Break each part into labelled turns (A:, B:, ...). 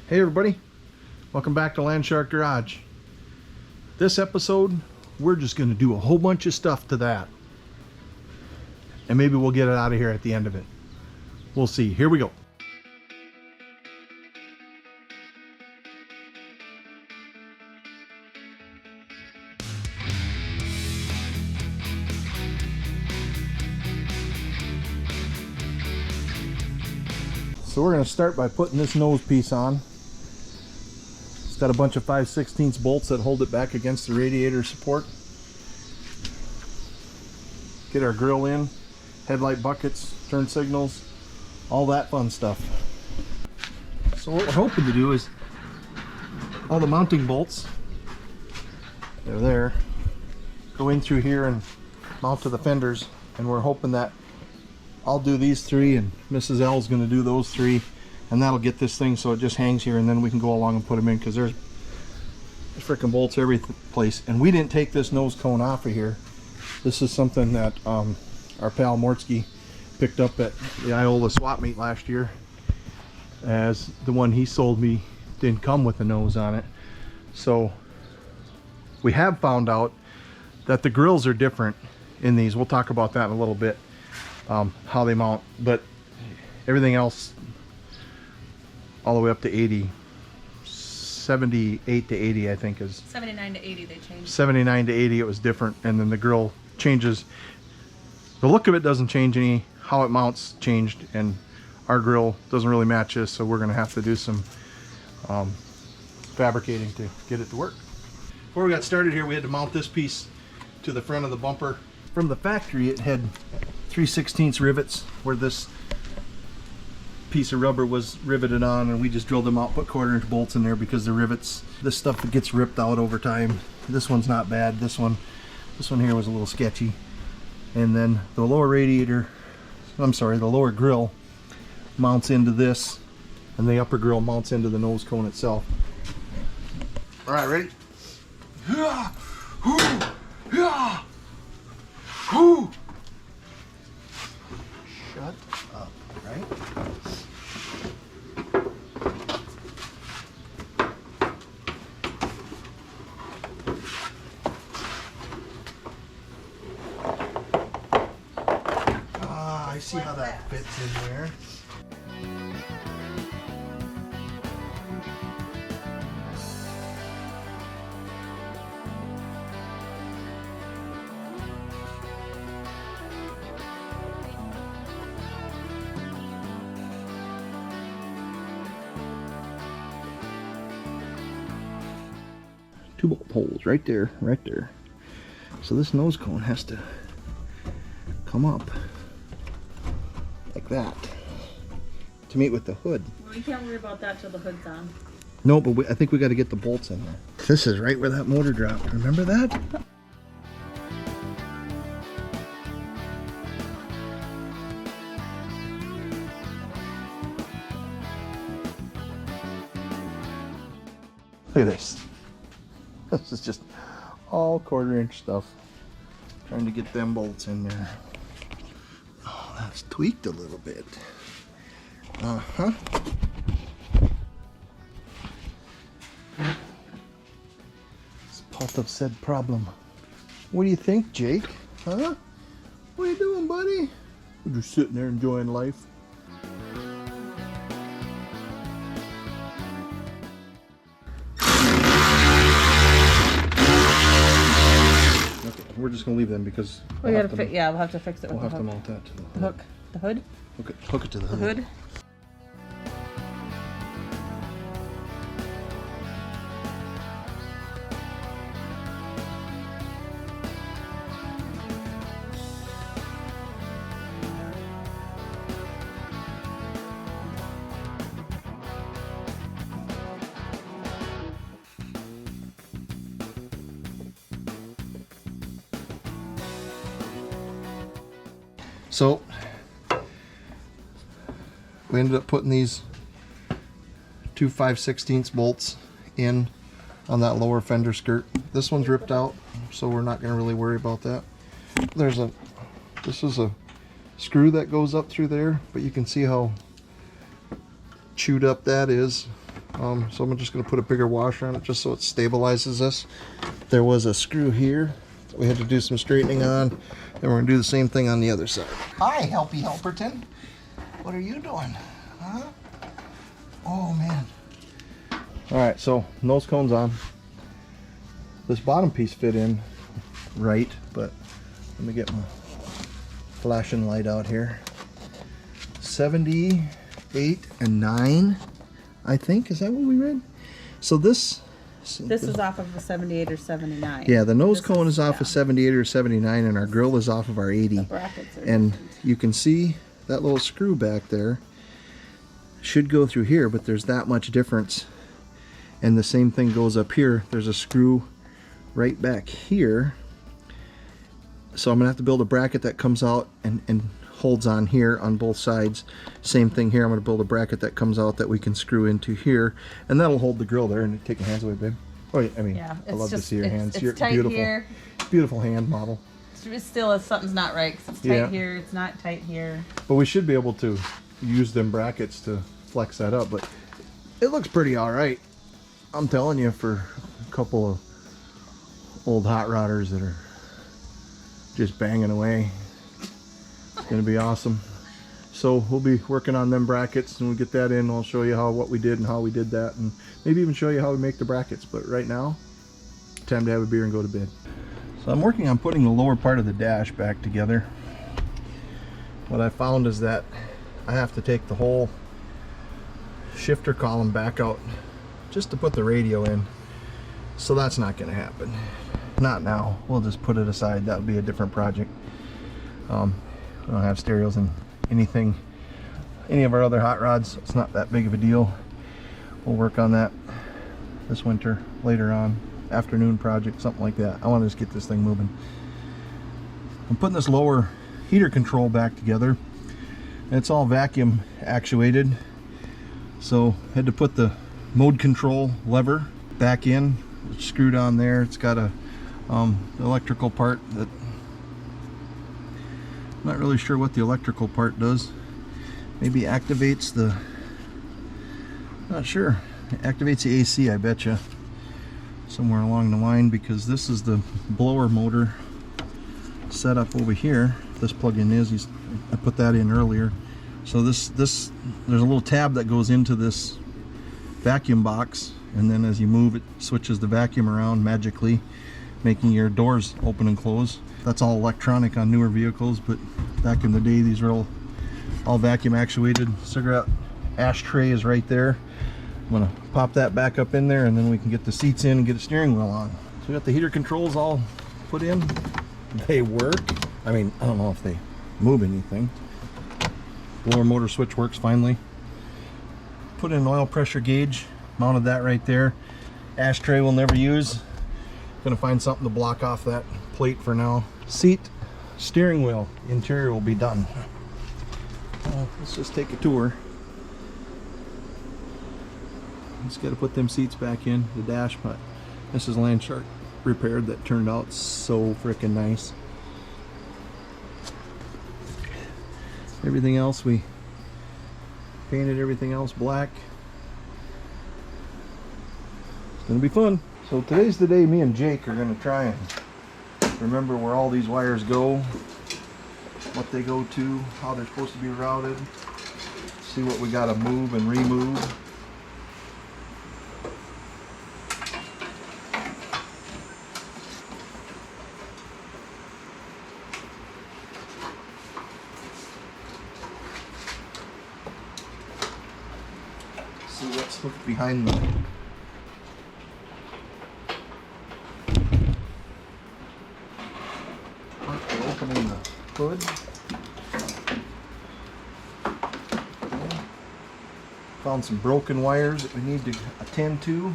A: Hey everybody, welcome back to Landshark Garage. This episode, we're just going to do a whole bunch of stuff to that. And maybe we'll get it out of here at the end of it. We'll see. Here we go. So we're going to start by putting this nose piece on. It's got a bunch of 5/16 bolts that hold it back against the radiator support. Get our grill in, headlight buckets, turn signals, all that fun stuff. So what we're hoping to do is all the mounting bolts, they're there, go in through here and mount to the fenders, and we're hoping that I'll do these three and Mrs. L is going to do those three, and that'll get this thing so it just hangs here, and then we can go along and put them in, because there's freaking bolts every place. And we didn't take this nose cone off of here. This is something that our pal Mortsky picked up at the Iola swap meet last year, as the one he sold me didn't come with a nose on it. So we have found out that the grills are different in these. We'll talk about that in a little bit. How they mount, but everything else all the way up to 80, 78 to 80 I think is
B: 79 to 80 they changed.
A: 79 to 80 it was different, and then the grill changes. The look of it doesn't change any, how it mounts changed, and our grill doesn't really match this, so we're gonna have to do some fabricating to get it to work. Before we got started here, we had to mount this piece to the front of the bumper. From the factory it had 3/16 rivets where this piece of rubber was riveted on, and we just drilled them out, put 1/4" bolts in there because the rivets, this stuff that gets ripped out over time. This one's not bad. This one here was a little sketchy. And then the lower radiator, I'm sorry, the lower grill mounts into this, and the upper grill mounts into the nose cone itself. All right, ready? Shut up, right? I see how that fits in there. Two bolt holes right there, right there. So this nose cone has to come up like that to meet with the hood.
B: Well, you can't worry about that till the hood's on.
A: No, but I think we got to get the bolts in there. This is right where that motor dropped. Remember that? Look at this. This is just all 1/4" stuff. Trying to get them bolts in there. Oh, that's tweaked a little bit. Uh-huh. It's part of said problem. What do you think, Jake? Huh? What are you doing, buddy? We're just sitting there enjoying life. We're just gonna leave them because
B: We gotta yeah, we'll have to fix it with
A: we'll
B: the
A: have
B: hook.
A: to mount that to
B: The hook. The hood?
A: Hook it to the hood.
B: The hood?
A: So we ended up putting these two 5/16 bolts in on that lower fender skirt. This one's ripped out, so we're not going to really worry about that. This is a screw that goes up through there, but you can see how chewed up that is. So I'm just going to put a bigger washer on it just so it stabilizes this. There was a screw here that we had to do some straightening on. Then we're going to do the same thing on the other side. Hi, Helpy Helperton. What are you doing? Huh? Oh, man. Alright, so nose cone's on. This bottom piece fit in right, but let me get my flashing light out here. 78 and 9, I think. Is that what we read? So this
B: is off of a 78 or 79.
A: Yeah, the nose cone is off of 78 or 79, and our grill is off of our 80.
B: The brackets are
A: and
B: different.
A: You can see that little screw back there should go through here, but there's that much difference. And the same thing goes up here. There's a screw right back here. So I'm gonna have to build a bracket that comes out and holds on here on both sides. Same thing here. I'm gonna build a bracket that comes out that we can screw into here, and that'll hold the grill there. And take your hands away, babe. Oh, yeah, I mean,
B: Yeah,
A: I love to see your hands.
B: It's
A: You're
B: tight
A: beautiful.
B: here.
A: Beautiful hand model.
B: It's still something's not right because it's tight
A: Yeah.
B: here. It's not tight here.
A: But we should be able to use them brackets to flex that up. But it looks pretty all right. I'm telling you, for a couple of old hot rodders that are just banging away, it's gonna be awesome. So we'll be working on them brackets, and we'll get that in. I'll show you what we did and how we did that, and maybe even show you how we make the brackets. But right now, time to have a beer and go to bed. So I'm working on putting the lower part of the dash back together. What I found is that I have to take the whole shifter column back out just to put the radio in. So that's not going to happen. Not now. We'll just put it aside. That would be a different project. We don't have stereos in any of our other hot rods. It's not that big of a deal. We'll work on that this winter, later on, afternoon project, something like that. I want to just get this thing moving. I'm putting this lower heater control back together. It's all vacuum actuated, so I had to put the mode control lever back in. It's screwed on there. It's got a electrical part that I'm not really sure what the electrical part does. Maybe activates the, not sure, it activates the AC, I betcha, somewhere along the line, because this is the blower motor set up over here. This plug-in is, I put that in earlier. So this there's a little tab that goes into this vacuum box, and then as you move it switches the vacuum around magically, making your doors open and close. That's all electronic on newer vehicles, but back in the day these were all vacuum actuated. Cigarette ashtray is right there. I'm gonna pop that back up in there, and then we can get the seats in and get a steering wheel on. So we got the heater controls all put in. They work. I mean, I don't know if they move anything. Blower motor switch works finally. Put in an oil pressure gauge, mounted that right there. Ashtray we'll never use. Gonna find something to block off that plate for now. Seat, steering wheel, interior will be done. Let's just take a tour. Just got to put them seats back in. The dash, but this is Landshark repaired. That turned out so freaking nice. Everything else, we painted everything else black. It's gonna be fun. So today's the day me and Jake are gonna try and remember where all these wires go, what they go to, how they're supposed to be routed, see what we gotta move and remove. See what's hooked behind the opening the hood. Found some broken wires that we need to attend to.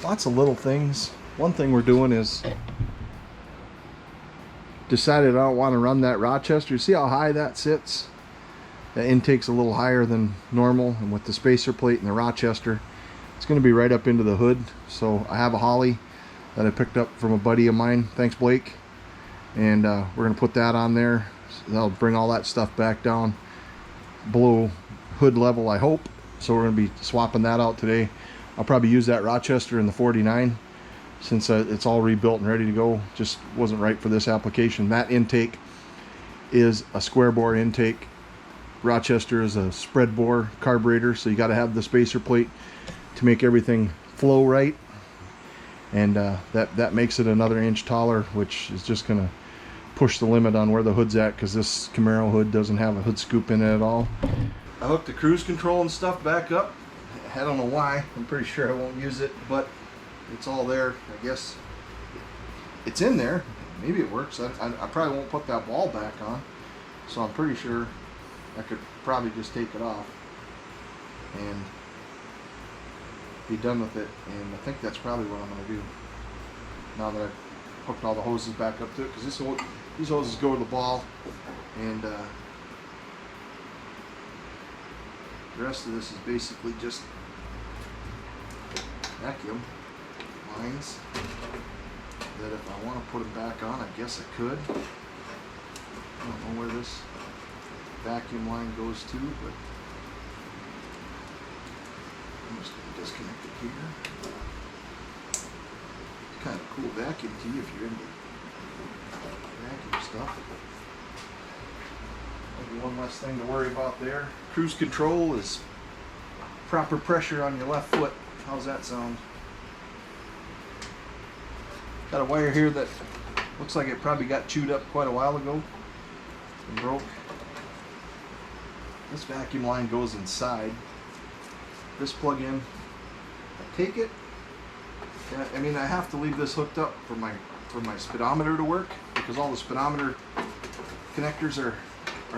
A: Lots of little things. One thing we're doing is decided I don't want to run that Rochester. You see how high that sits? The intake's a little higher than normal, and with the spacer plate and the Rochester, it's going to be right up into the hood. So I have a Holly that I picked up from a buddy of mine. Thanks, Blake. And we're going to put that on there. So that'll bring all that stuff back down below hood level, I hope. So we're going to be swapping that out today. I'll probably use that Rochester in the 49 since it's all rebuilt and ready to go. Just wasn't right for this application. That intake is a square bore intake. Rochester is a spread bore carburetor, so you got to have the spacer plate to make everything flow right. And that makes it another inch taller, which is just going to push the limit on where the hood's at, because this Camaro hood doesn't have a hood scoop in it at all. I hooked the cruise control and stuff back up. I don't know why. I'm pretty sure I won't use it, but it's all there. I guess it's in there. Maybe it works. I probably won't put that ball back on, so I'm pretty sure I could probably just take it off and be done with it. And I think that's probably what I'm going to do now that I've hooked all the hoses back up to it, because these hoses go to the ball, and the rest of this is basically just vacuum lines that if I want to put them back on, I guess I could. I don't know where this vacuum line goes to, but I'm just going to disconnect it here. It's kind of a cool vacuum tee if you're into vacuum stuff. Maybe one less thing to worry about there. Cruise control is proper pressure on your left foot. How's that sound? Got a wire here that looks like it probably got chewed up quite a while ago and broke. This vacuum line goes inside this plug-in. I take it. I mean, I have to leave this hooked up for my speedometer to work, because all the speedometer connectors are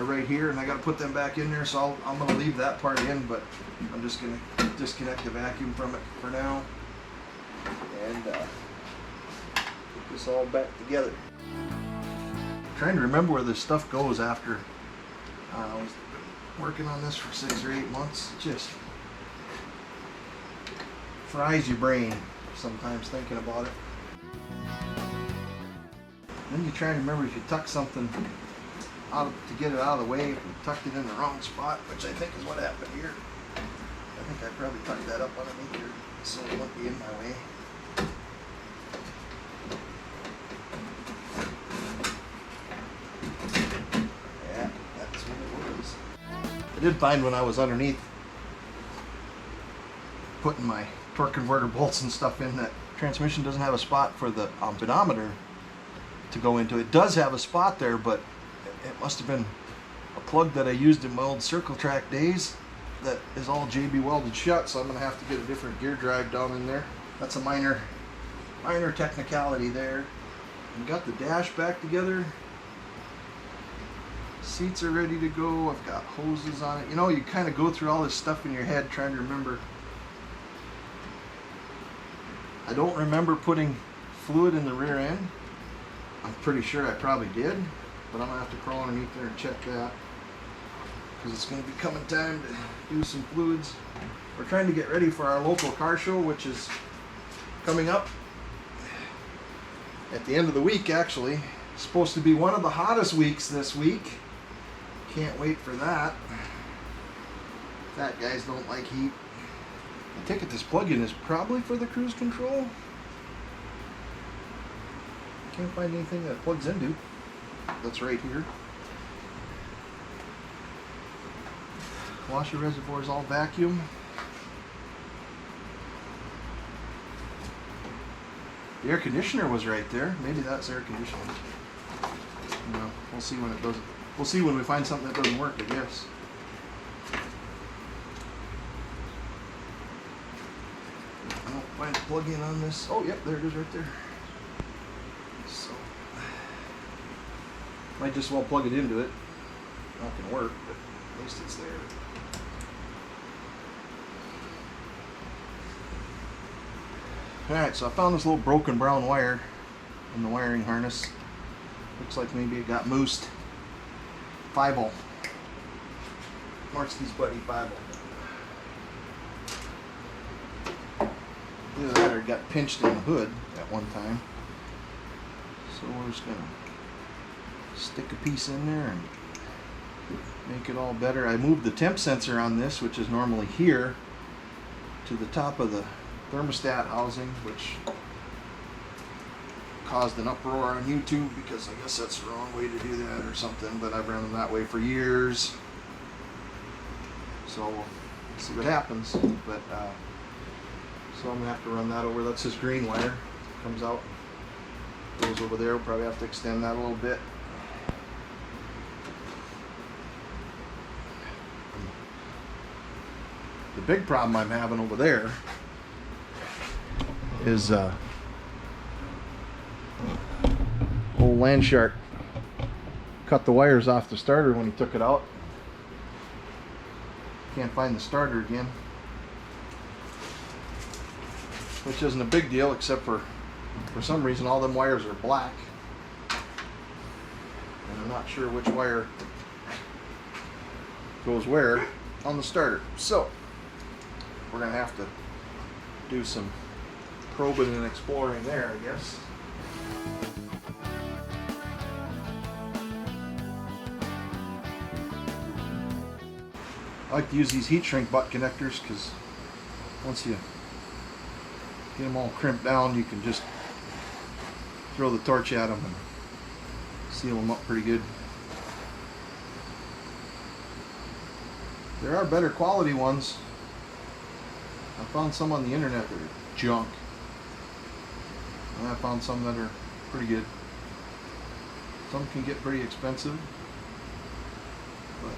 A: right here, and I got to put them back in there. So I'm going to leave that part in, but I'm just going to disconnect the vacuum from it for now and put this all back together. I'm trying to remember where this stuff goes after I was working on this for 6 or 8 months. It just fries your brain sometimes thinking about it. Then you try to remember if you tuck something out to get it out of the way, if you tucked it in the wrong spot, which I think is what happened here. I think I probably tucked that up underneath here so it won't be in my way. Yeah, that's what it was. I did find when I was underneath putting my torque converter bolts and stuff in, that transmission doesn't have a spot for the pedometer to go into. It does have a spot there, but it must have been a plug that I used in my old circle track days that is all JB welded shut, so I'm going to have to get a different gear drive down in there. That's a minor technicality there. And got the dash back together. Seats are ready to go. I've got hoses on it. You know, you kind of go through all this stuff in your head trying to remember. I don't remember putting fluid in the rear end. I'm pretty sure I probably did, but I'm going to have to crawl underneath there and check that, because it's going to be coming time to do some fluids. We're trying to get ready for our local car show, which is coming up at the end of the week, actually. It's supposed to be one of the hottest weeks this week. Can't wait for that. Fat guys don't like heat. I take it this plug-in is probably for the cruise control. Can't find anything that plugs into. That's right here. Washer reservoir is all vacuum. The air conditioner was right there. Maybe that's air conditioning. No, we'll see when it doesn't. We'll see when we find something that doesn't work, I guess. I don't find a plug-in on this. Oh, yep, there it is right there. So, might just well plug it into it. Not gonna work, but at least it's there. Alright, so I found this little broken brown wire in the wiring harness. Looks like maybe it got moosed. 5-0. Marksky's buddy 5-0. Either that or it got pinched in the hood at one time. So we're just gonna stick a piece in there and make it all better. I moved the temp sensor on this, which is normally here, to the top of the thermostat housing, which caused an uproar on YouTube because I guess that's the wrong way to do that or something, but I've run them that way for years. So we'll see what happens. But so I'm gonna have to run that over. That's this green wire. Comes out, goes over there. We'll probably have to extend that a little bit. The big problem I'm having over there is old Landshark cut the wires off the starter when he took it out. Can't find the starter again, which isn't a big deal, except for some reason all them wires are black, and I'm not sure which wire goes where on the starter. So we're gonna have to do some probing and exploring there, I guess. I like to use these heat shrink butt connectors because once you get them all crimped down, you can just throw the torch at them and seal them up pretty good. There are better quality ones. I found some on the internet that are junk, and I found some that are pretty good. Some can get pretty expensive, but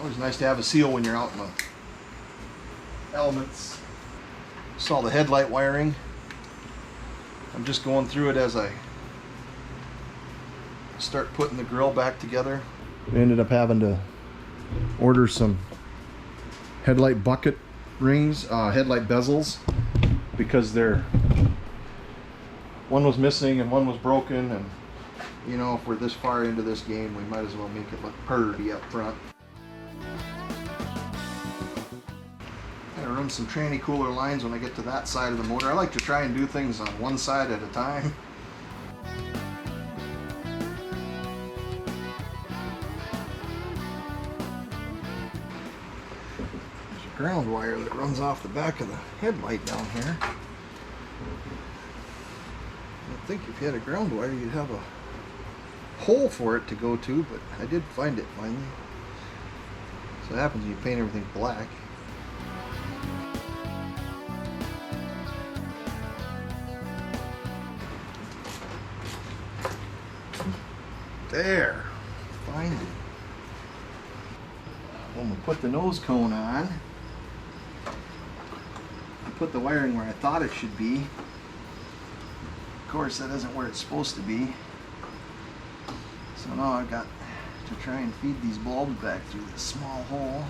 A: always nice to have a seal when you're out in the elements. Saw the headlight wiring. I'm just going through it as I start putting the grill back together. We ended up having to order some headlight bucket rings, headlight bezels, because one was missing and one was broken, and you know, if we're this far into this game, we might as well make it look purty up front. I'm gonna run some tranny cooler lines when I get to that side of the motor. I like to try and do things on one side at a time. Ground wire that runs off the back of the headlight down here. I think if you had a ground wire, you'd have a hole for it to go to, but I did find it finally. So it happens when you paint everything black. There, find it. When we put the nose cone on, put the wiring where I thought it should be. Of course, that isn't where it's supposed to be. So now I've got to try and feed these bulbs back through this small hole.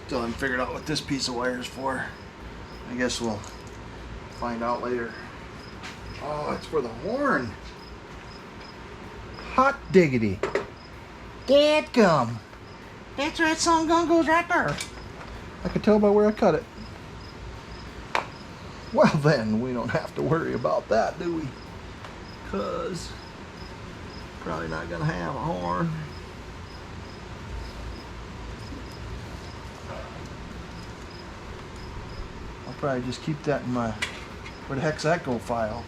A: Still haven't figured out what this piece of wire is for. I guess we'll find out later. Oh, it's for the horn. Hot diggity. Dadgum. That's right, some gun goes right there. I can tell by where I cut it. Well then, we don't have to worry about that, do we? Cause probably not gonna have a horn. I'll probably just keep that in my, where the heck's that go file?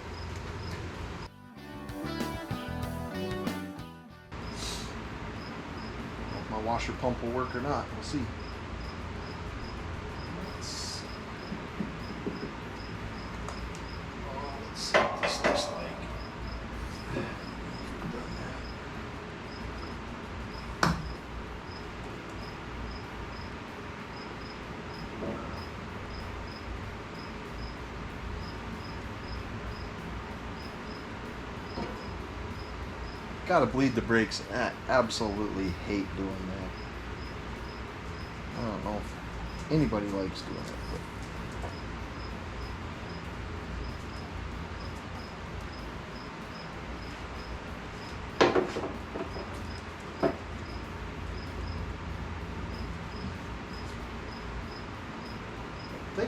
A: If my washer pump will work or not, we'll see. Let's see what this looks like. Gotta bleed the brakes. I absolutely hate doing that. I don't know if anybody likes doing it, but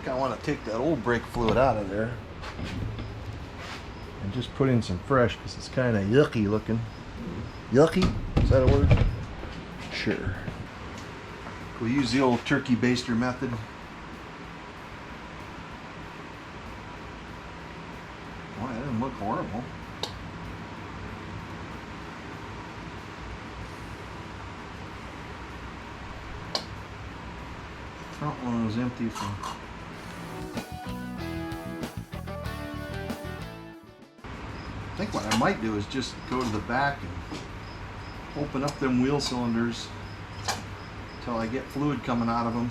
A: think I want to take that old brake fluid out of there and just put in some fresh, because it's kind of yucky looking. Yucky? Is that a word? Sure. We'll use the old turkey baster method. Boy, that didn't look horrible. Front one was empty from. I think what I might do is just go to the back and open up them wheel cylinders until I get fluid coming out of them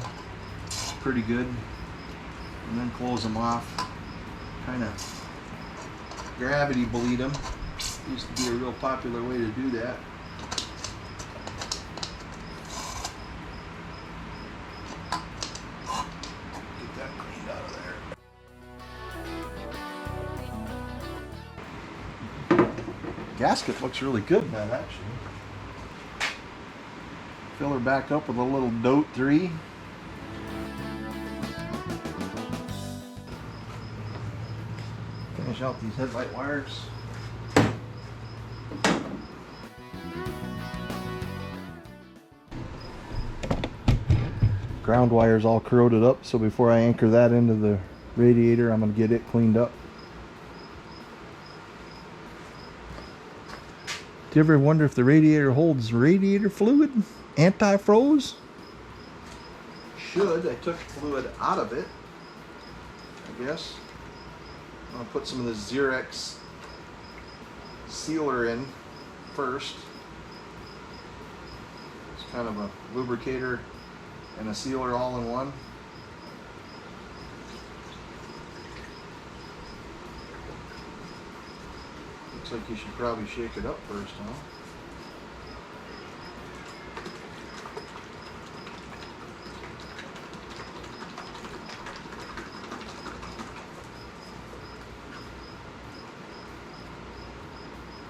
A: pretty good, and then close them off. Kind of gravity bleed them. Used to be a real popular way to do that. Get that cleaned out of there. Gasket looks really good in that, actually. Fill her back up with a little Dote 3. Finish out these headlight wires. Ground wire's all corroded up, so before I anchor that into the radiator, I'm going to get it cleaned up. Do you ever wonder if the radiator holds radiator fluid? Anti-froze? Should. I took fluid out of it, I guess. I'm going to put some of the Xerox sealer in first. It's kind of a lubricator and a sealer all in one. Looks like you should probably shake it up first, huh?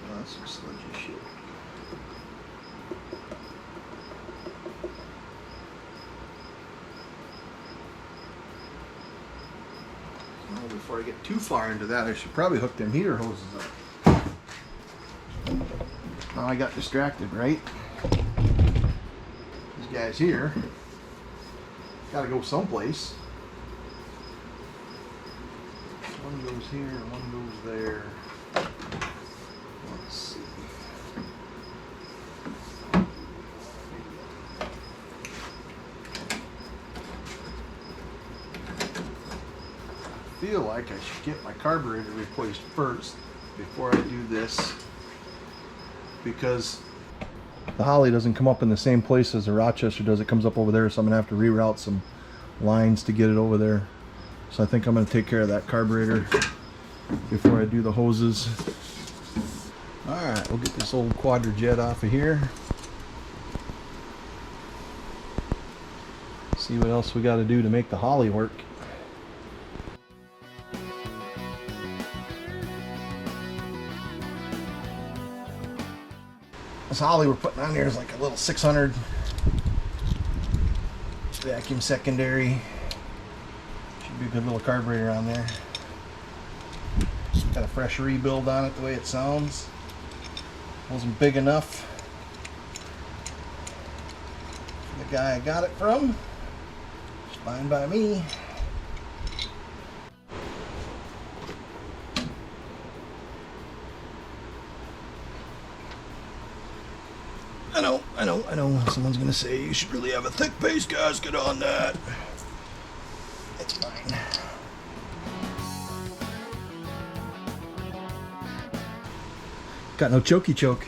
A: Oh, that's some sludgy shit. Well, before I get too far into that, I should probably hook them heater hoses up. Now I got distracted, right? These guys here gotta go someplace. One goes here, one goes there. Let's see. I feel like I should get my carburetor replaced first before I do this, because the Holly doesn't come up in the same place as the Rochester does. It comes up over there, so I'm gonna have to reroute some lines to get it over there. So I think I'm gonna take care of that carburetor before I do the hoses. Alright, we'll get this old Quadrajet off of here. See what else we got to do to make the Holly work. This Holly we're putting on here is like a little 600 vacuum secondary. Should be a good little carburetor on there. Got a fresh rebuild on it the way it sounds. Wasn't big enough for the guy I got it from. It's fine by me. I know. Someone's gonna say you should really have a thick base gasket on that. It's fine. Got no chokey choke.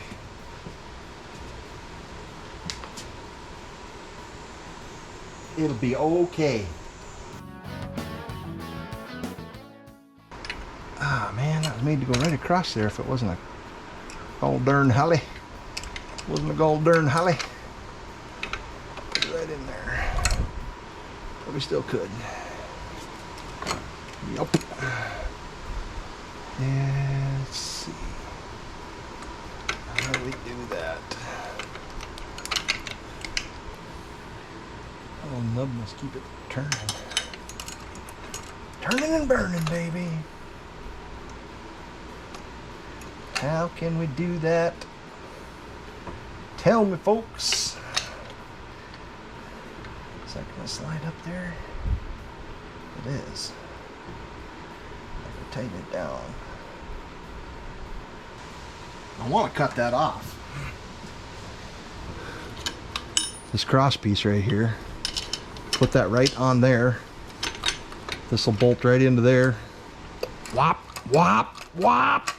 A: It'll be okay. Ah man, that was made to go right across there if it wasn't a gold darn Holly. Wasn't a gold darn Holly. Put it right in there. But we still could. Yup. Yeah, let's see. How do we do that? Oh, nub must keep it turning. Turning and burning, baby. How can we do that? Tell me, folks. Is that going to slide up there? It is. Tighten it down. I want to cut that off. This cross piece right here. Put that right on there. This will bolt right into there. Whop, whop, whop.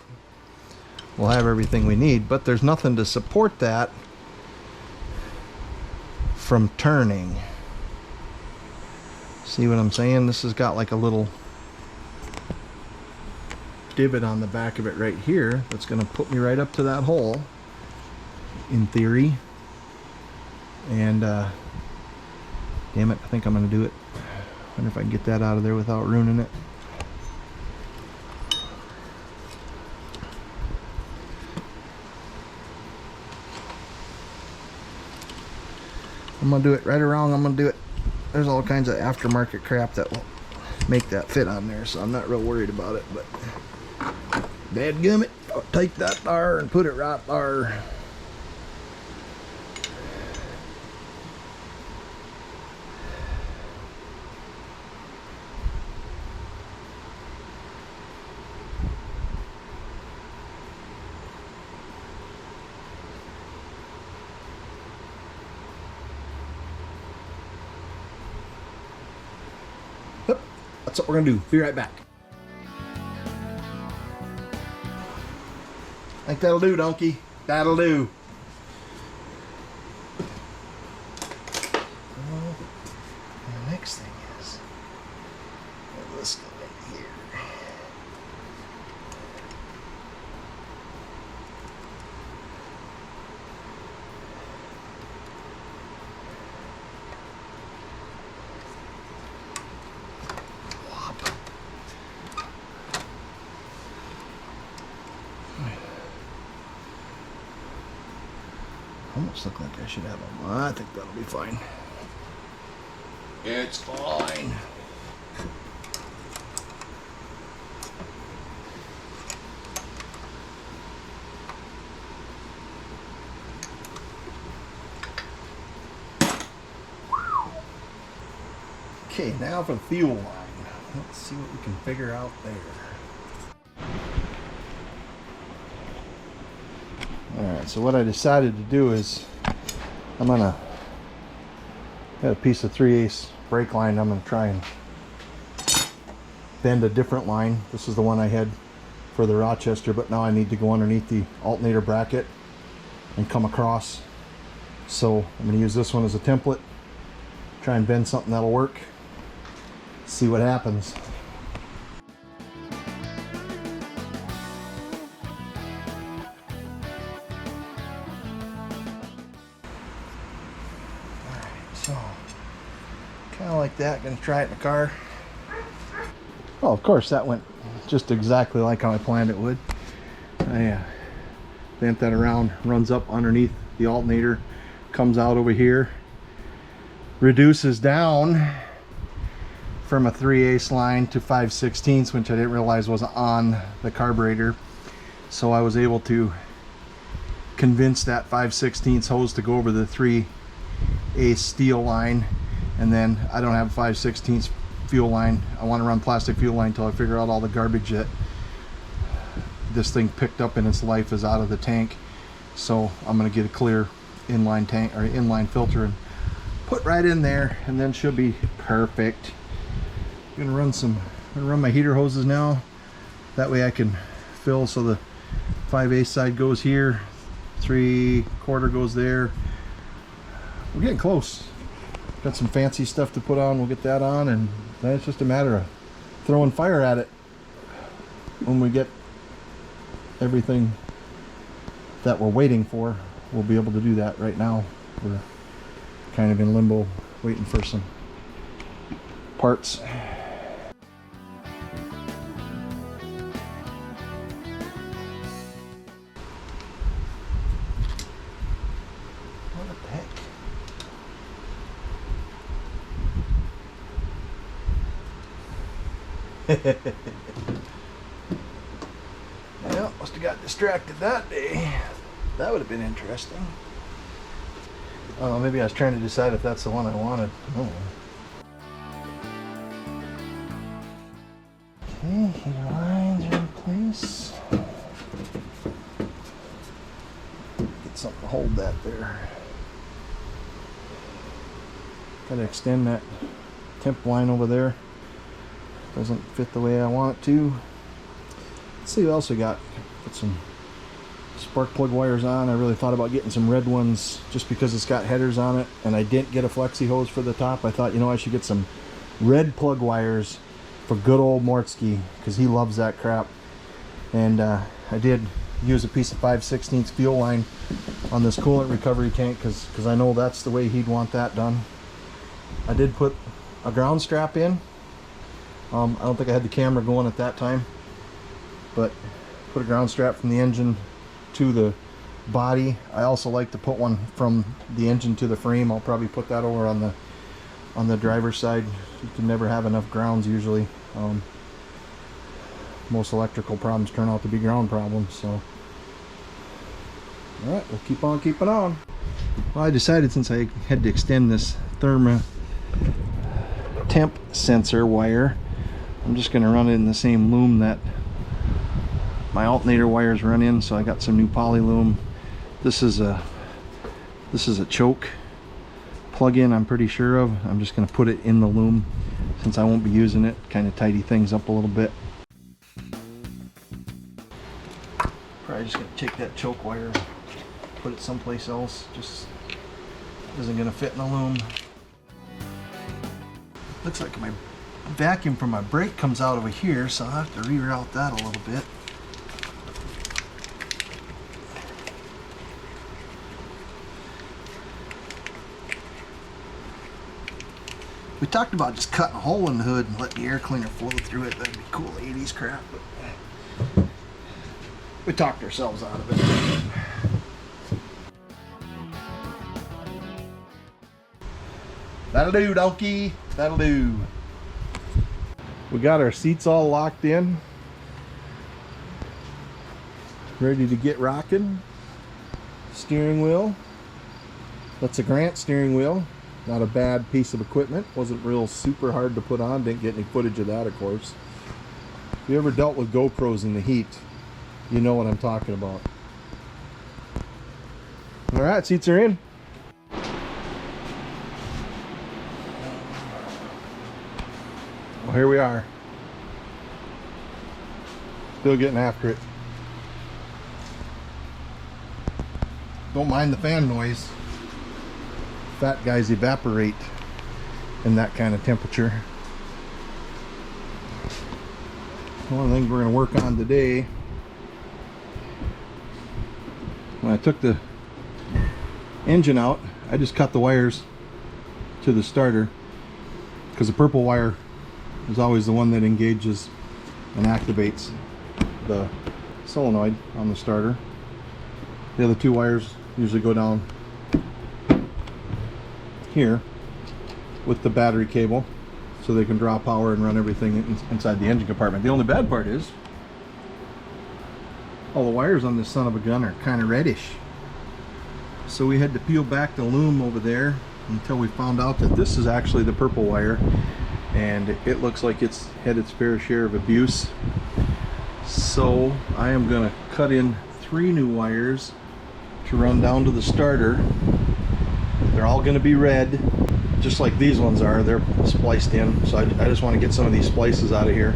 A: We'll have everything we need, but there's nothing to support that from turning. See what I'm saying? This has got like a little divot on the back of it right here that's going to put me right up to that hole in theory. And damn it, I think I'm going to do it. Wonder if I can get that out of there without ruining it. I'm going to do it right or wrong. I'm going to do it. There's all kinds of aftermarket crap that will make that fit on there, so I'm not real worried about it. But dadgummit, I'll take that there and put it right there. That's what we're gonna do. Be right back. I think that'll do, donkey. That'll do. Well, the next thing is this guy right here. Almost look like I should have them. I think that'll be fine. It's fine. Okay, now for the fuel line. Let's see what we can figure out there. Alright, so what I decided to do is I'm gonna got a piece of 3/8 brake line. I'm gonna try and bend a different line. This is the one I had for the Rochester, but now I need to go underneath the alternator bracket and come across. So I'm gonna use this one as a template, try and bend something that'll work, see what happens. So, kind of like that. Gonna try it in the car. Oh, of course, that went just exactly like how I planned it would. I bent that around, runs up underneath the alternator, comes out over here, reduces down from a 3/8 line to 5/16, which I didn't realize was on the carburetor. So I was able to convince that 5/16 hose to go over the 3/8 steel line, and then I don't have a 5/16 fuel line. I want to run plastic fuel line until I figure out all the garbage that this thing picked up in its life is out of the tank. So I'm going to get a clear inline tank or inline filter and put right in there, and then she'll be perfect. I'm gonna run my heater hoses now. That way I can fill, so the 5/8 side goes here, 3/4 goes there. We're getting close. Got some fancy stuff to put on. We'll get that on, and then it's just a matter of throwing fire at it when we get everything that we're waiting for. We'll be able to do that. Right now we're kind of in limbo, waiting for some parts. Well, must have got distracted that day. That would have been interesting. Oh, maybe I was trying to decide if that's the one I wanted. Oh. Okay, heater lines are in place. Get something to hold that there. Gotta extend that temp line over there. Doesn't fit the way I want it to. Let's see what else we got. Put some spark plug wires on. I really thought about getting some red ones just because it's got headers on it, and I didn't get a flexi hose for the top. I thought, you know, I should get some red plug wires for good old Mortsky, because he loves that crap. And I did use a piece of 5/16 fuel line on this coolant recovery tank because I know that's the way he'd want that done. I did put a ground strap in. I don't think I had the camera going at that time, but put a ground strap from the engine to the body. I also like to put one from the engine to the frame. I'll probably put that over on the driver's side. You can never have enough grounds usually. Most electrical problems turn out to be ground problems. So, all right, we'll keep on keeping on. Well, I decided since I had to extend this therma temp sensor wire, I'm just going to run it in the same loom that my alternator wires run in. So I got some new poly loom. This is a choke plug-in, I'm pretty sure of. I'm just going to put it in the loom since I won't be using it, kind of tidy things up a little bit. Probably just going to take that choke wire and put it someplace else. Just isn't going to fit in the loom. Looks like my vacuum from my brake comes out over here, so I'll have to reroute that a little bit. We talked about just cutting a hole in the hood and letting the air cleaner flow through it. That'd be cool 80s crap, but we talked ourselves out of it. That'll do, donkey. That'll do. We got our seats all locked in. Ready to get rocking. Steering wheel. That's a Grant steering wheel. Not a bad piece of equipment. Wasn't real super hard to put on. Didn't get any footage of that, of course. If you ever dealt with GoPros in the heat, you know what I'm talking about. All right, seats are in. Well, here we are. Still getting after it. Don't mind the fan noise. Fat guys evaporate in that kind of temperature. One of the things we're going to work on today, when I took the engine out, I just cut the wires to the starter because the purple wire is always the one that engages and activates the solenoid on the starter. The other two wires usually go down here with the battery cable so they can draw power and run everything inside the engine compartment. The only bad part is all the wires on this son of a gun are kind of reddish, so we had to peel back the loom over there until we found out that this is actually the purple wire, and it looks like it's had its fair share of abuse. So I am going to cut in 3 new wires to run down to the starter. They're all going to be red, just like these ones are. They're spliced in, so I just want to get some of these splices out of here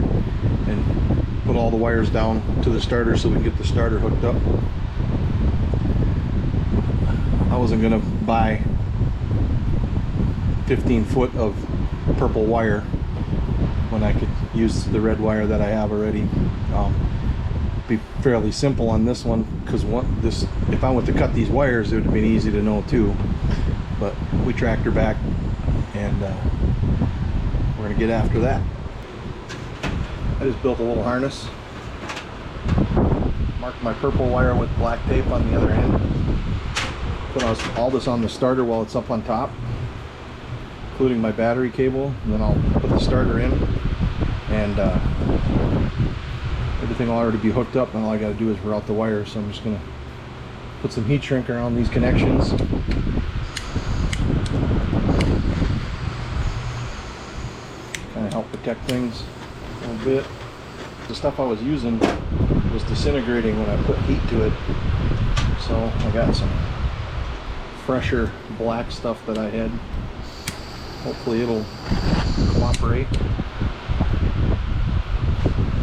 A: and put all the wires down to the starter so we can get the starter hooked up. I wasn't going to buy 15 foot of purple wire when I could use the red wire that I have already. Be fairly simple on this one because if I went to cut these wires, it would have been easy to know too. But we tractor back and we're going to get after that. I just built a little harness, marked my purple wire with black tape on the other end, put all this on the starter while it's up on top, including my battery cable, and then I'll put the starter in and everything will already be hooked up, and all I got to do is route the wires. So I'm just going to put some heat shrink around these connections. Kind of help protect things a little bit. The stuff I was using was disintegrating when I put heat to it, so I got some fresher black stuff that I had. Hopefully it'll cooperate.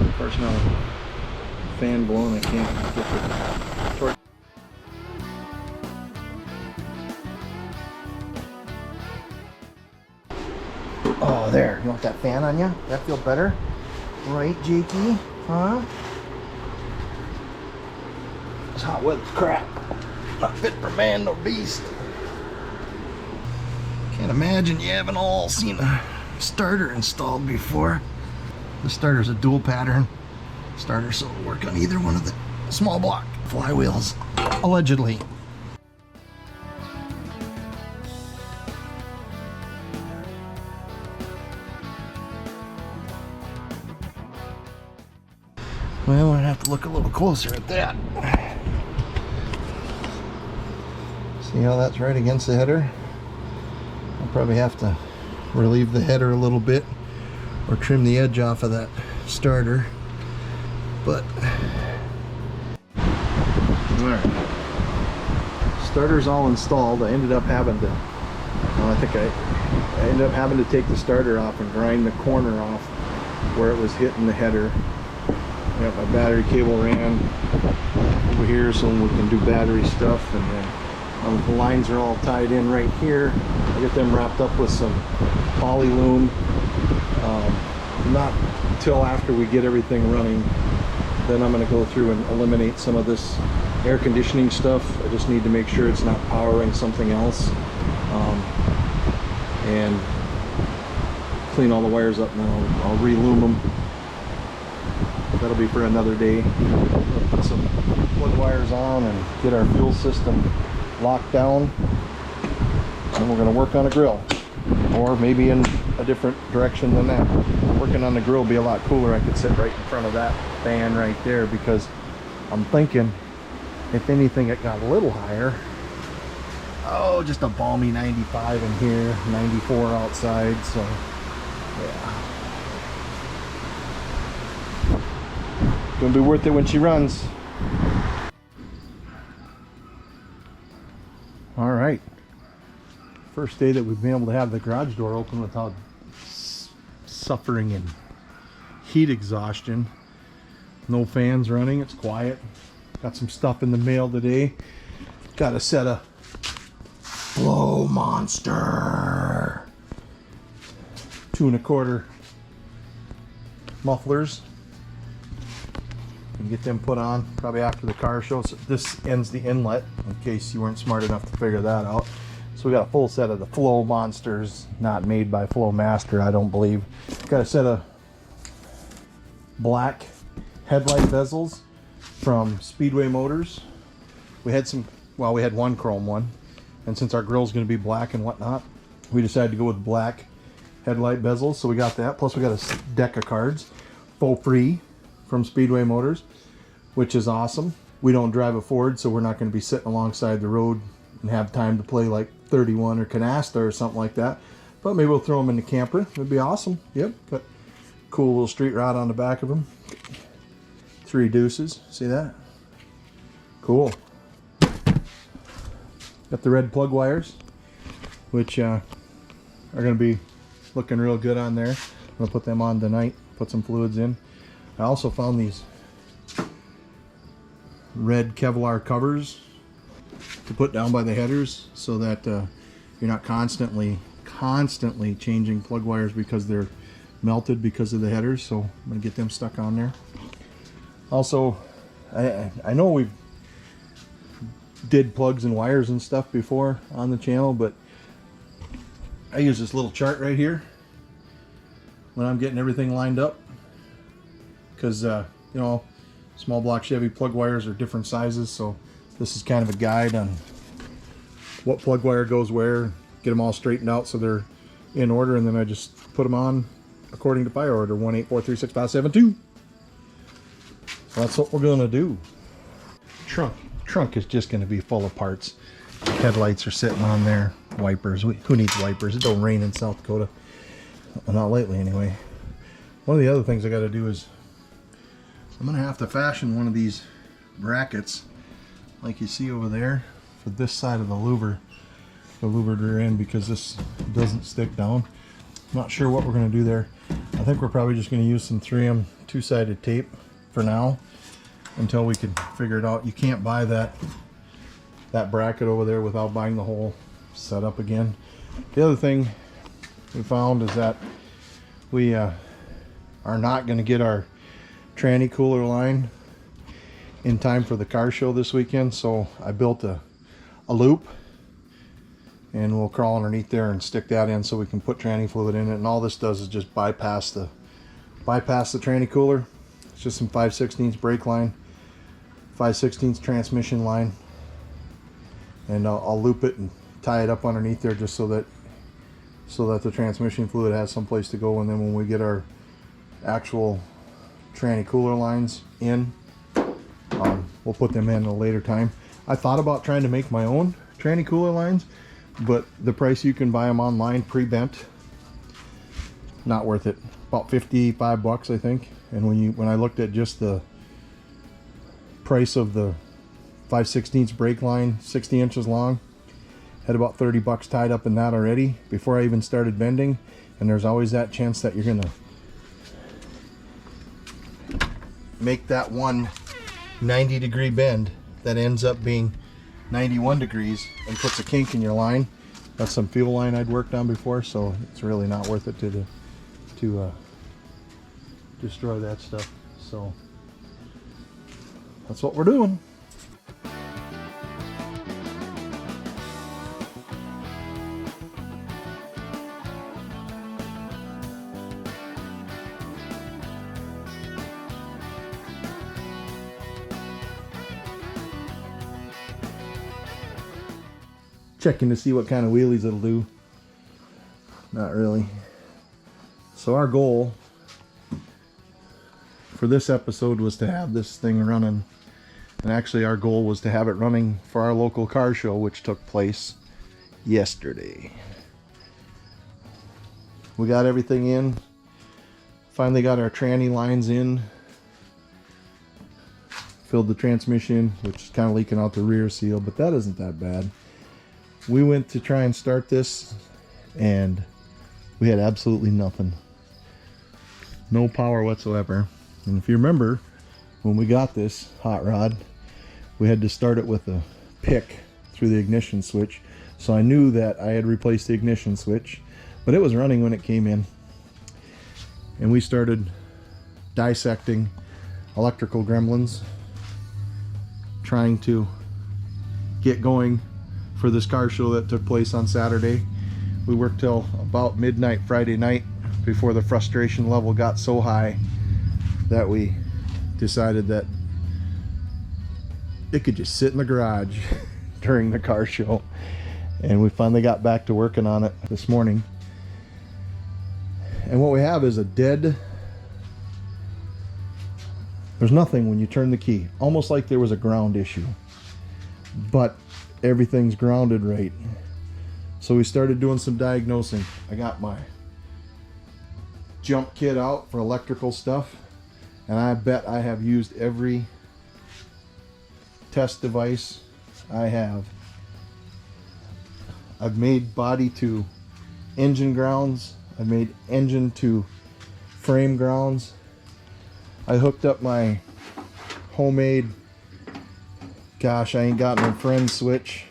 A: Of course now fan blowing, I can't get the torque. Oh, there. You want that fan on you? That feel better? Right, Jakey? Huh? This hot weather's crap. Not fit for man nor beast. Can't imagine you haven't all seen a starter installed before. The starter's a dual pattern starter, so it'll work on either one of the small block flywheels, allegedly. Well, we're gonna have to look a little closer at that. See how that's right against the header? I'll probably have to relieve the header a little bit or trim the edge off of that starter. But alright. Starter's all installed. I ended up having to, well, I ended up having to take the starter off and grind the corner off where it was hitting the header. Got my battery cable ran over here so we can do battery stuff, and then the lines are all tied in right here. I get them wrapped up with some poly loom. Not until after we get everything running, then I'm going to go through and eliminate some of this air conditioning stuff. I just need to make sure it's not powering something else, and clean all the wires up, and then I'll re-loom them. That'll be for another day. We'll put some plug wires on and get our fuel system locked down, and we're going to work on a grill, or maybe in a different direction than that. Working on the grill will be a lot cooler. I could sit right in front of that fan right there, because I'm thinking if anything it got a little higher. Oh, just a balmy 95 in here, 94 outside, so yeah. Gonna be worth it when she runs. All right, first day that we've been able to have the garage door open without suffering in heat exhaustion. No fans running, it's quiet. Got some stuff in the mail today. Got a set of Flow Monster 2 1/4 mufflers. And get them put on probably after the car show. So this ends the inlet, in case you weren't smart enough to figure that out. So we got a full set of the Flow Monsters, not made by Flow Master, I don't believe. Got a set of black headlight bezels from Speedway Motors. We had some, well, we had one chrome one, and since our grill's going to be black and whatnot, we decided to go with black headlight bezels. So we got that. Plus we got a deck of cards for free from Speedway Motors, which is awesome. We don't drive a Ford, so we're not going to be sitting alongside the road and have time to play like 31 or Canasta or something like that. But maybe we'll throw them in the camper. It'd be awesome. Yep, got cool little street rod on the back of them. 3 deuces. See that? Cool. Got the red plug wires, which are going to be looking real good on there. I'm going to put them on tonight, put some fluids in. I also found these red Kevlar covers to put down by the headers, so that you're not constantly changing plug wires because they're melted because of the headers. So I'm going to get them stuck on there. Also, I know we've did plugs and wires and stuff before on the channel, but I use this little chart right here when I'm getting everything lined up, because you know, small block Chevy plug wires are different sizes, so this is kind of a guide on what plug wire goes where, get them all straightened out so they're in order, and then I just put them on according to fire order 18436-572. So that's what we're gonna do. Trunk is just gonna be full of parts. Headlights are sitting on there. Wipers. Who needs wipers? It don't rain in South Dakota. Well, not lately anyway. One of the other things I got to do is I'm gonna have to fashion one of these brackets like you see over there for this side of the louver rear end, because this doesn't stick down. Not sure what we're gonna do there. I think we're probably just gonna use some 3M two-sided tape for now until we can figure it out. You can't buy that bracket over there without buying the whole setup again. The other thing we found is that we are not going to get our tranny cooler line in time for the car show this weekend, so I built a loop, and we'll crawl underneath there and stick that in so we can put tranny fluid in it. And all this does is just bypass the tranny cooler. It's just some 5/16 brake line, 5/16 transmission line, and I'll loop it and tie it up underneath there just so that the transmission fluid has some place to go. And then when we get our actual tranny cooler lines in, we'll put them in at a later time. I thought about trying to make my own tranny cooler lines, but the price you can buy them online pre-bent, not worth it. About 55 bucks I think. And when I looked at just the price of the 5/16 brake line, 60 inches long, had about 30 bucks tied up in that already before I even started bending. And there's always that chance that you're gonna make that one 90-degree bend that ends up being 91 degrees and puts a kink in your line. That's some fuel line I'd worked on before, so it's really not worth it to destroy that stuff. So that's what we're doing. Checking to see what kind of wheelies it'll do. Not really. So our goal for this episode was to have this thing running, and actually our goal was to have it running for our local car show, which took place yesterday. We got everything in, finally got our tranny lines in, filled the transmission, which is kind of leaking out the rear seal, but that isn't that bad. We went to try and start this and we had absolutely nothing. No power whatsoever. And if you remember, when we got this hot rod, we had to start it with a pick through the ignition switch. So I knew that I had replaced the ignition switch, but it was running when it came in. And we started dissecting electrical gremlins, trying to get going for this car show that took place on Saturday. We worked till about midnight Friday night before the frustration level got so high that we decided that it could just sit in the garage during the car show. And we finally got back to working on it this morning. And what we have is a dead, there's nothing when you turn the key, almost like there was a ground issue, but everything's grounded right. So we started doing some diagnosing. I got my jump kit out for electrical stuff, and I bet I have used every test device I have. I've made body to engine grounds. I've made engine to frame grounds. I hooked up my homemade, gosh, I ain't got no friend switch.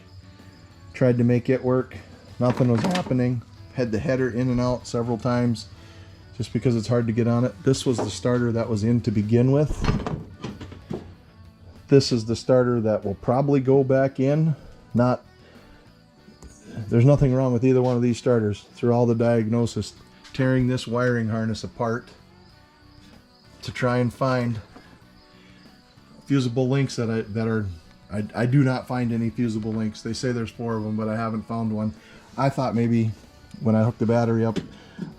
A: Tried to make it work. Nothing was happening. Had the header in and out several times just because it's hard to get on it. This was the starter that was in to begin with. This is the starter that will probably go back in. There's nothing wrong with either one of these starters. Through all the diagnosis, tearing this wiring harness apart to try and find fusible links I do not find any fusible links. They say there's 4 of them, but I haven't found one. I thought maybe when I hooked the battery up,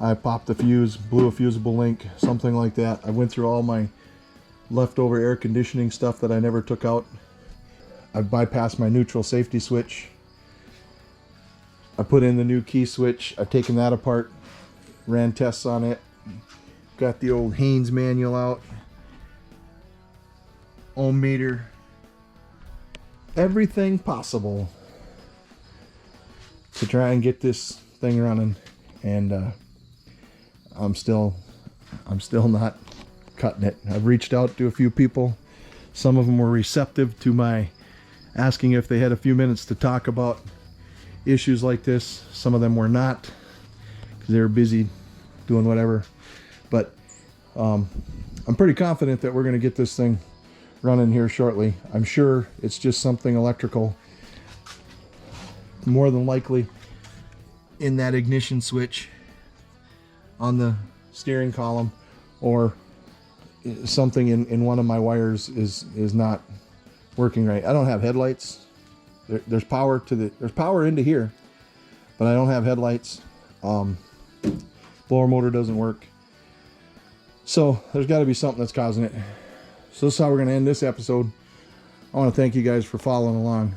A: I popped a fuse, blew a fusible link, something like that. I went through all my leftover air conditioning stuff that I never took out. I bypassed my neutral safety switch. I put in the new key switch. I've taken that apart, ran tests on it. Got the old Haynes manual out. Ohm meter. Everything possible to try and get this thing running, and I'm still not cutting it. I've reached out to a few people. Some of them were receptive to my asking if they had a few minutes to talk about issues like this. Some of them were not, because they were busy doing whatever. But I'm pretty confident that we're going to get this thing running here shortly. I'm sure it's just something electrical, more than likely in that ignition switch on the steering column, or something in one of my wires is not working right. I don't have headlights. There's power to there's power into here, but I don't have headlights. Blower motor doesn't work, so there's got to be something that's causing it. So this is how we're going to end this episode. I want to thank you guys for following along.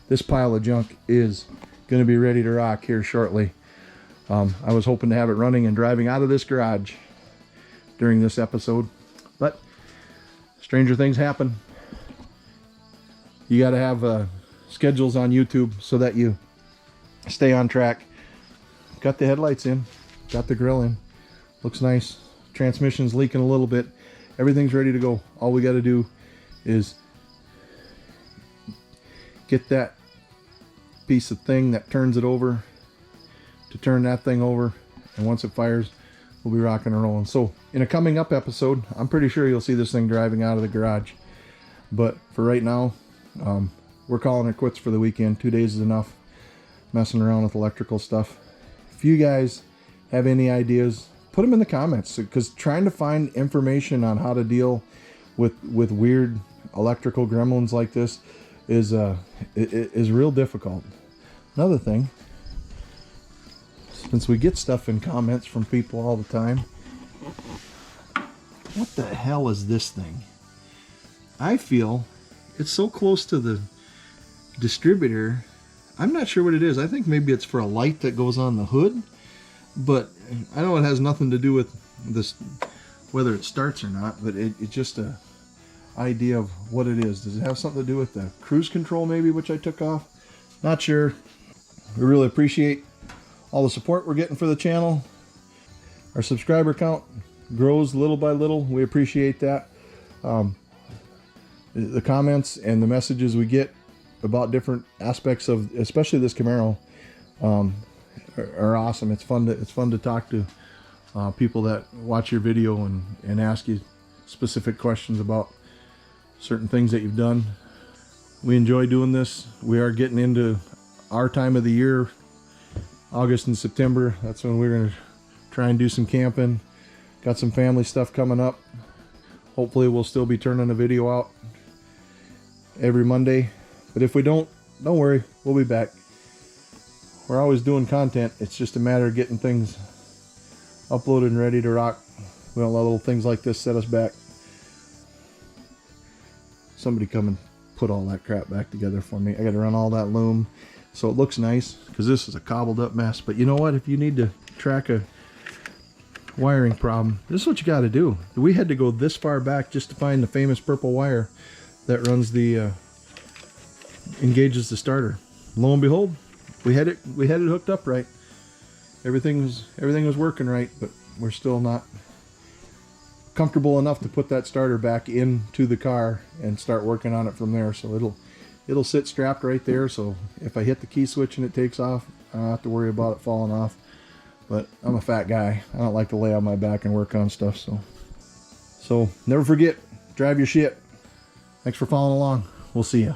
A: This pile of junk is going to be ready to rock here shortly. I was hoping to have it running and driving out of this garage during this episode, but stranger things happen. You got to have schedules on YouTube so that you stay on track. Got the headlights in, got the grill in, looks nice. Transmission's leaking a little bit. Everything's ready to go. All we got to do is get that piece of thing that turns it over to turn that thing over, and once it fires, we'll be rocking and rolling. So in a coming up episode, I'm pretty sure you'll see this thing driving out of the garage. But for right now, we're calling it quits for the weekend. 2 days is enough messing around with electrical stuff. If you guys have any ideas, put them in the comments, because trying to find information on how to deal with weird electrical gremlins like this is real difficult. Another thing, since we get stuff in comments from people all the time, what the hell is this thing? I feel it's so close to the distributor. I'm not sure what it is. I think maybe it's for a light that goes on the hood, but I know it has nothing to do with this, whether it starts or not, but it's just a idea of what it is. Does it have something to do with the cruise control maybe, which I took off? Not sure. We really appreciate all the support we're getting for the channel. Our subscriber count grows little by little. We appreciate that. The comments and the messages we get about different aspects of, especially this Camaro, are awesome. It's fun to talk to people that watch your video and ask you specific questions about certain things that you've done. We enjoy doing this. We are getting into our time of the year, August and September. That's when we're going to try and do some camping. Got some family stuff coming up. Hopefully we'll still be turning a video out every Monday. But if we don't worry, we'll be back. We're always doing content. It's just a matter of getting things uploaded and ready to rock. We don't let little things like this set us back. Somebody come and put all that crap back together for me. I got to run all that loom so it looks nice, because this is a cobbled up mess. But you know what? If you need to track a wiring problem, this is what you got to do. We had to go this far back just to find the famous purple wire that runs the engages the starter. Lo and behold, we had it hooked up right. Everything was working right, but we're still not comfortable enough to put that starter back into the car and start working on it from there. So it'll sit strapped right there, so if I hit the key switch and it takes off, I don't have to worry about it falling off. But I'm a fat guy. I don't like to lay on my back and work on stuff. So never forget, drive your shit. Thanks for following along. We'll see ya.